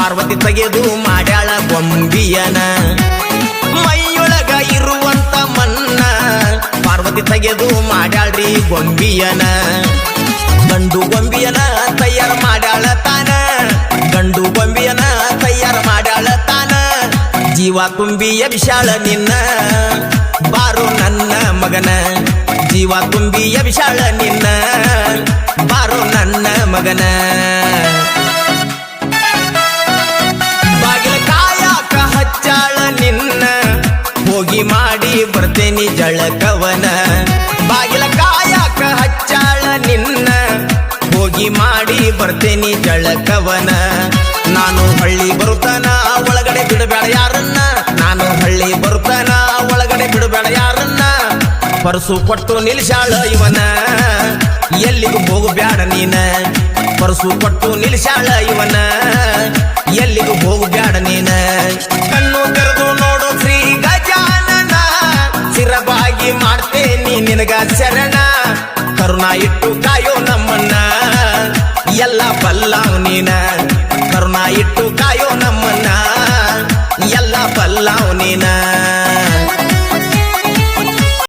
ಪಾರ್ವತಿ ತೆಗೆದು ಮಾಡ್ಯಾಳ ಗೊಂಬಿಯನ ಮೈಯೊಳಗ ಇರುವಂತ ಮನ್ನ ಪಾರ್ವತಿ ತೆಗೆದು ಮಾಡ್ಯಾಳ್ರಿ ಗೊಂಬಿಯನ ಗಂಡು ಗೊಂಬಿಯನ ತಯಾರು ಮಾಡ್ಯಾಳ ತಾನ ಗಂಡು ಗೊಂಬಿಯನ ತಯಾರು ಮಾಡ್ಯಾಳ ತಾನ ಜೀವ ತುಂಬಿಯ ವಿಶಾಲ ನಿನ್ನ ಬಾರು ನನ್ನ ಮಗನ ಜೀವ ತುಂಬಿಯ ವಿಶಾಲ ನಿನ್ನ ಬಾರು ನನ್ನ ಮಗನ ಬಾಗಿಲ ಕಾಯಕ ಹಚ್ಚಾಳ ನಿನ್ನ ಹೋಗಿ ಮಾಡಿ ಬರ್ತೇನಿ ಜಳಕವನ ಬಾಗಿಲ ಕಾಯಕ ಹಚ್ಚಾಳ ನಿನ್ನ ಹೋಗಿ ಮಾಡಿ ಬರ್ತೇನಿ ಜಳಕವನ ನಾನು ಹಳ್ಳಿ ಬರುತ್ತಾನ ಒಳಗಡೆ ಬಿಡಬೇಡ ಯಾರನ್ನ ನಾನು ಹಳ್ಳಿ ಬರುತ್ತಾನ ಒಳಗಡೆ ಬಿಡಬೇಡ ಯಾರನ್ನ ಪರಸು ಕೊಟ್ಟು ನಿಲ್ಸಾಳ ಇವನ ಎಲ್ಲಿಗೂ ಹೋಗಬೇಡ ನೀನ ಪರಸು ಕೊಟ್ಟು ನಿಲ್ಸಾಳ ಇವನ ಎಲ್ಲಿಗೂ ಹೋಗಬೇಡ ನೀನ ಕಣ್ಣು ತೆರೆದು ನೋಡು ಶ್ರೀ ಗಜಾನನ ಸಿರಬಾಗಿ ಮಾಡ್ತೇನಿ ನಿನಗ ಶರಣ ಕರುಣಾ ಇಟ್ಟು ಕಾಯೋ ನಮ್ಮನ್ನ ಎಲ್ಲ ಬಲ್ಲಾವ್ ನೀನ